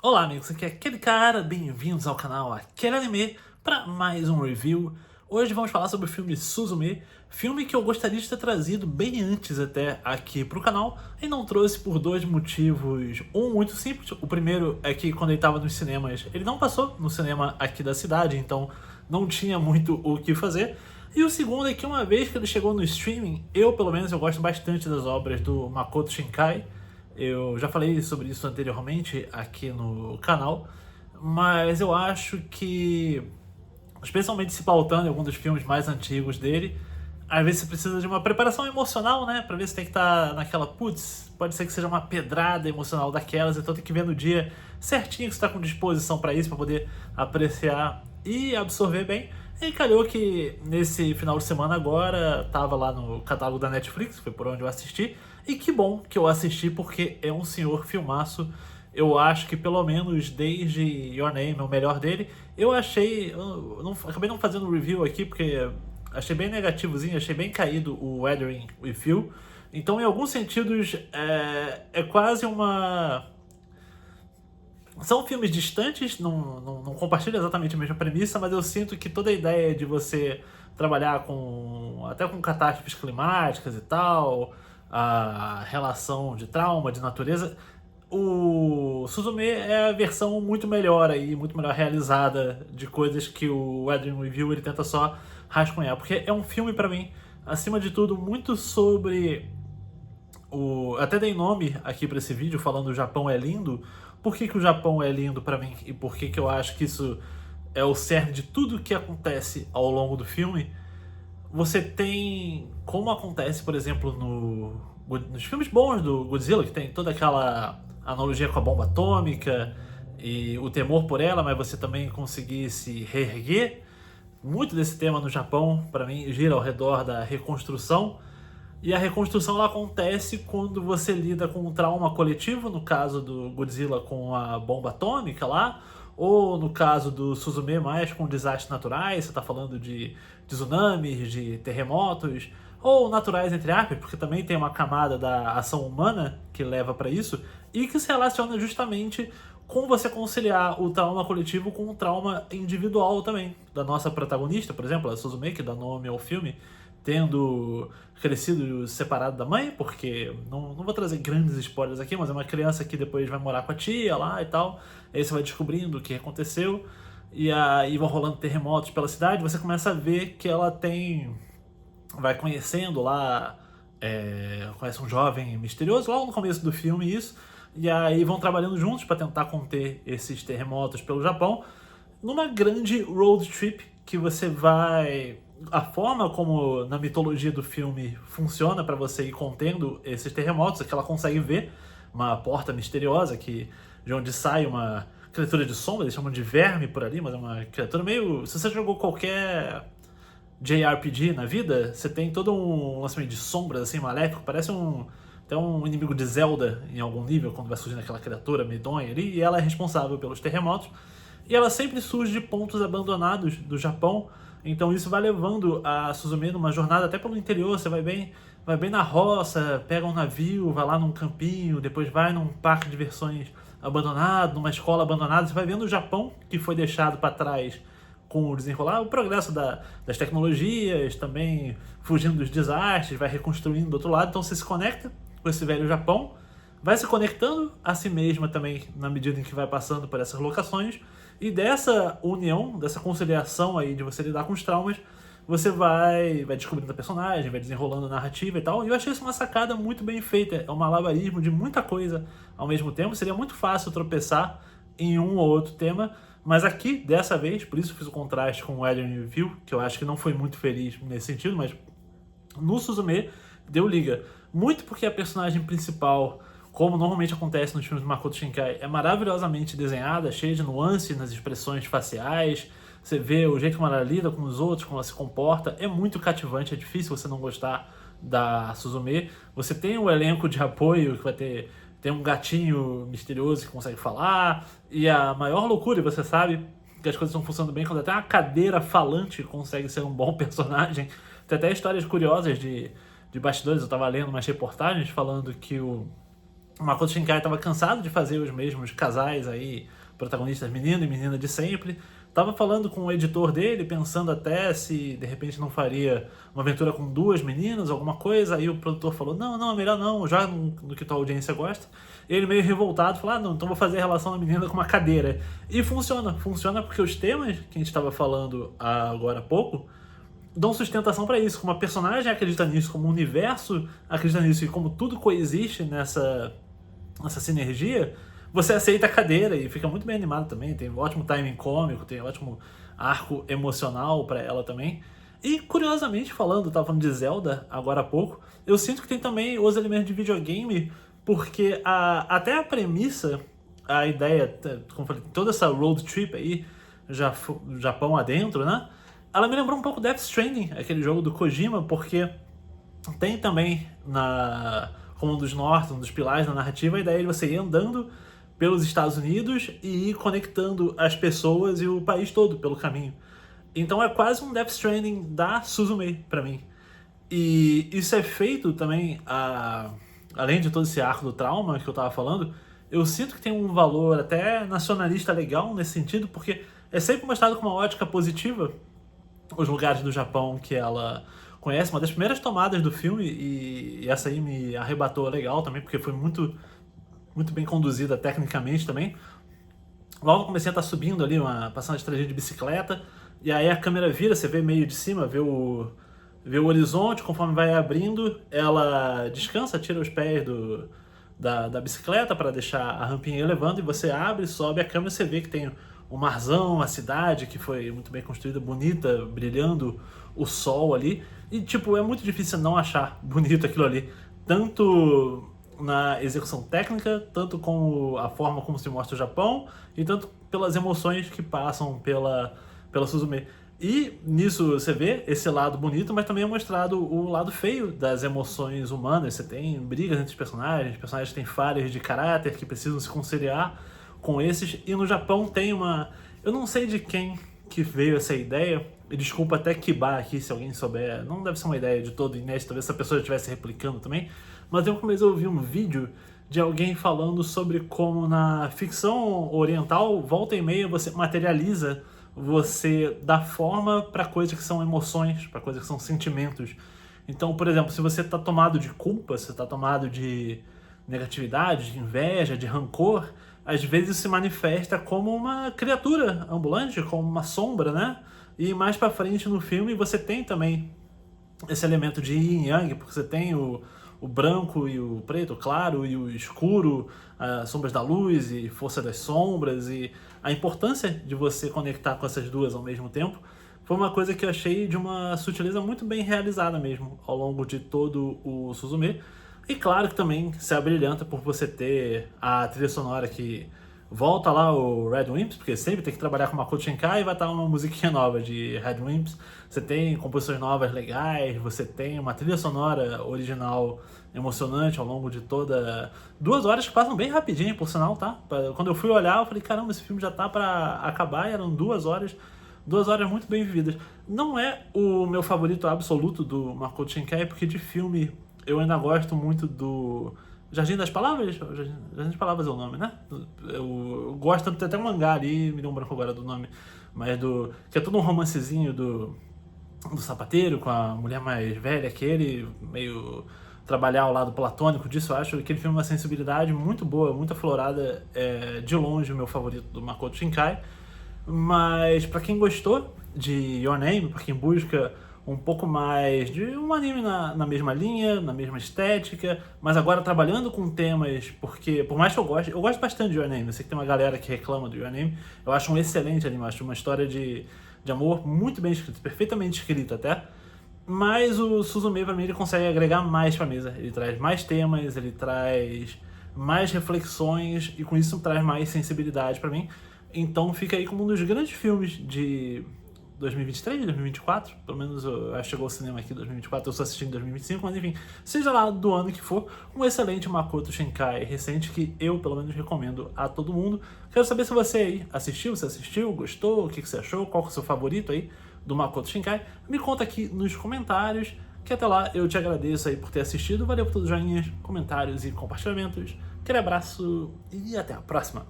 Olá amigos, aqui é aquele cara, bem-vindos ao canal Aquele Anime para mais um review. Hoje vamos falar sobre o filme Suzume, filme que eu gostaria de ter trazido bem antes até aqui pro canal e não trouxe por dois motivos. Um muito simples, o primeiro é que quando ele estava nos cinemas, ele não passou no cinema aqui da cidade, então não tinha muito o que fazer. E o segundo é que uma vez que ele chegou no streaming, pelo menos eu gosto bastante das obras do Makoto Shinkai. Eu já falei sobre isso anteriormente aqui no canal, mas eu acho que, especialmente se pautando em algum dos filmes mais antigos dele, às vezes você precisa de uma preparação emocional, né? Pra ver se tem que estar naquela, putz, pode ser que seja uma pedrada emocional daquelas, então tem que ver no dia certinho que você tá com disposição pra isso, pra poder apreciar e absorver bem. E calhou que nesse final de semana agora tava lá no catálogo da Netflix, foi por onde eu assisti, e que bom que eu assisti porque é um senhor filmaço. Eu acho que pelo menos desde Your Name, o melhor dele, eu achei. Acabei não fazendo review aqui porque achei bem negativozinho, achei bem caído o Weathering with You. Então, em alguns sentidos, é quase uma. São filmes distantes, não compartilham exatamente a mesma premissa, mas eu sinto que toda a ideia de você trabalhar até com catástrofes climáticas e tal, a relação de trauma, de natureza, o Suzume é a versão muito melhor aí, muito melhor realizada de coisas que o Weathering Review ele tenta só rascunhar, porque é um filme pra mim, acima de tudo, muito sobre até dei nome aqui pra esse vídeo falando o Japão é lindo. Por que o Japão é lindo pra mim e por que eu acho que isso é o cerne de tudo que acontece ao longo do filme? Você tem, como acontece, por exemplo, nos filmes bons do Godzilla, que tem toda aquela analogia com a bomba atômica e o temor por ela, mas você também conseguir se reerguer. Muito desse tema no Japão, pra mim, gira ao redor da reconstrução. E a reconstrução ela acontece quando você lida com um trauma coletivo, no caso do Godzilla com a bomba atômica lá, ou no caso do Suzume mais com desastres naturais, você está falando de tsunamis, de terremotos, ou naturais entre aspas, porque também tem uma camada da ação humana que leva para isso, e que se relaciona justamente com você conciliar o trauma coletivo com o trauma individual também, da nossa protagonista, por exemplo, a Suzume, que dá nome ao filme, tendo crescido separado da mãe, porque não vou trazer grandes spoilers aqui, mas é uma criança que depois vai morar com a tia lá e tal, aí você vai descobrindo o que aconteceu, e aí vão rolando terremotos pela cidade, você começa a ver que ela vai conhecendo lá, conhece um jovem misterioso, logo no começo do filme isso, e aí vão trabalhando juntos para tentar conter esses terremotos pelo Japão, numa grande road trip que você vai. A forma como na mitologia do filme funciona para você ir contendo esses terremotos é que ela consegue ver uma porta misteriosa de onde sai uma criatura de sombra, eles chamam de verme por ali, mas é uma criatura meio. Se você jogou qualquer JRPG na vida, você tem todo um lançamento de sombras assim maléfico, parece até um inimigo de Zelda em algum nível, quando vai surgindo aquela criatura medonha ali, e ela é responsável pelos terremotos. E ela sempre surge de pontos abandonados do Japão, então isso vai levando a Suzume numa jornada até pelo interior, você vai bem na roça, pega um navio, vai lá num campinho, depois vai num parque de diversões abandonado, numa escola abandonada, você vai vendo o Japão que foi deixado para trás com o desenrolar, o progresso das tecnologias, também fugindo dos desastres, vai reconstruindo do outro lado, então você se conecta com esse velho Japão, vai se conectando a si mesma também na medida em que vai passando por essas locações, e dessa união, dessa conciliação aí de você lidar com os traumas, você vai descobrindo a personagem, vai desenrolando a narrativa e tal. E eu achei isso uma sacada muito bem feita. É um malabarismo de muita coisa ao mesmo tempo. Seria muito fácil tropeçar em um ou outro tema. Mas aqui, dessa vez, por isso fiz o contraste com o Weathering with You, que eu acho que não foi muito feliz nesse sentido, mas no Suzume deu liga. Muito porque a personagem principal, como normalmente acontece nos filmes do Makoto Shinkai, é maravilhosamente desenhada, cheia de nuances nas expressões faciais, você vê o jeito como ela lida com os outros, como ela se comporta, é muito cativante, é difícil você não gostar da Suzume. Você tem um elenco de apoio que tem um gatinho misterioso que consegue falar, e a maior loucura, e você sabe que as coisas estão funcionando bem, quando até uma cadeira falante consegue ser um bom personagem. Tem até histórias curiosas de bastidores, eu estava lendo umas reportagens falando que O Makoto Shinkai estava cansado de fazer os mesmos casais aí, protagonistas menino e menina de sempre. Tava falando com o editor dele, pensando até se de repente não faria uma aventura com duas meninas, alguma coisa. Aí o produtor falou: não, não, é melhor não, já no que tua audiência gosta. Ele meio revoltado falou: ah, não, então vou fazer a relação da menina com uma cadeira. E funciona porque os temas que a gente estava falando agora há pouco dão sustentação para isso. Como a personagem acredita nisso, como o universo acredita nisso e como tudo coexiste nessa sinergia, você aceita a cadeira e fica muito bem animado também. Tem um ótimo timing cômico, tem um ótimo arco emocional para ela também. E curiosamente falando, eu tava falando de Zelda agora há pouco, eu sinto que tem também os elementos de videogame, porque até a premissa, a ideia, como eu falei, toda essa road trip aí, Japão adentro, né? Ela me lembrou um pouco Death Stranding, aquele jogo do Kojima, porque tem também como um dos nortes, um dos pilares da narrativa, a ideia de você ir andando pelos Estados Unidos e ir conectando as pessoas e o país todo pelo caminho. Então é quase um Death Stranding da Suzume pra mim. E isso é feito também, além de todo esse arco do trauma que eu tava falando, eu sinto que tem um valor até nacionalista legal nesse sentido, porque é sempre mostrado com uma ótica positiva os lugares do Japão que ela conhece. Uma das primeiras tomadas do filme, e essa aí me arrebatou legal também, porque foi muito, muito bem conduzida tecnicamente também. Logo comecei a estar subindo ali, passando a estratégia de bicicleta, e aí a câmera vira, você vê meio de cima, vê o horizonte, conforme vai abrindo, ela descansa, tira os pés da bicicleta para deixar a rampinha elevando, e você abre, sobe a câmera e você vê que tem o marzão, a cidade que foi muito bem construída, bonita, brilhando o sol ali. E, tipo, é muito difícil não achar bonito aquilo ali. Tanto na execução técnica, tanto com a forma como se mostra o Japão, e tanto pelas emoções que passam pela Suzume. E nisso você vê esse lado bonito, mas também é mostrado o lado feio das emoções humanas. Você tem brigas entre os personagens têm falhas de caráter que precisam se conciliar com esses. E no Japão tem uma... Eu não sei de quem que veio essa ideia, e desculpa até Kiba aqui se alguém souber, não deve ser uma ideia de todo inédito, talvez essa pessoa estivesse replicando também, mas eu comecei a ouvir um vídeo de alguém falando sobre como na ficção oriental, volta e meia, você materializa, você dá forma para coisas que são emoções, para coisas que são sentimentos. Então, por exemplo, se você está tomado de culpa, se você está tomado de negatividade, de inveja, de rancor, às vezes se manifesta como uma criatura ambulante, como uma sombra, né? E mais pra frente no filme você tem também esse elemento de yin yang, porque você tem o branco e o preto, o claro e o escuro, as sombras da luz e força das sombras, e a importância de você conectar com essas duas ao mesmo tempo foi uma coisa que eu achei de uma sutileza muito bem realizada mesmo ao longo de todo o Suzume. E claro que também se abrilhanta por você ter a trilha sonora que volta lá o Red Wimps, porque sempre tem que trabalhar com Makoto Shinkai e vai estar uma musiquinha nova de Red Wimps. Você tem composições novas legais, você tem uma trilha sonora original emocionante ao longo de toda... 2 horas que passam bem rapidinho, por sinal, tá? Quando eu fui olhar, eu falei, caramba, esse filme já tá pra acabar, e eram 2 horas... 2 horas muito bem vividas. Não é o meu favorito absoluto do Makoto Shinkai, porque de filme eu ainda gosto muito do Jardim das Palavras. Jardim das Palavras é o nome, né? Eu gosto tanto, tem até um mangá ali, me deu um branco agora do nome, mas que é todo um romancezinho do sapateiro com a mulher mais velha que ele, meio trabalhar ao lado platônico disso. Eu acho aquele filme uma sensibilidade muito boa, muito aflorada, de longe o meu favorito do Makoto Shinkai. Mas pra quem gostou de Your Name, pra quem busca um pouco mais de um anime na mesma linha, na mesma estética, mas agora trabalhando com temas, porque por mais que eu gosto bastante de Your Name, eu sei que tem uma galera que reclama do Your Name, eu acho um excelente anime, eu acho uma história de amor muito bem escrita, perfeitamente escrita até, mas o Suzume pra mim ele consegue agregar mais pra mesa, ele traz mais temas, ele traz mais reflexões e com isso traz mais sensibilidade pra mim. Então fica aí como um dos grandes filmes de 2023, 2024, pelo menos eu acho que chegou ao cinema aqui em 2024, eu só assisti em 2025, mas enfim, seja lá do ano que for, um excelente Makoto Shinkai recente que eu pelo menos recomendo a todo mundo. Quero saber se você aí assistiu, se assistiu, gostou, o que você achou, qual é o seu favorito aí do Makoto Shinkai, me conta aqui nos comentários, que até lá eu te agradeço aí por ter assistido, valeu por todos os joinhas, comentários e compartilhamentos, Aquele abraço e até a próxima!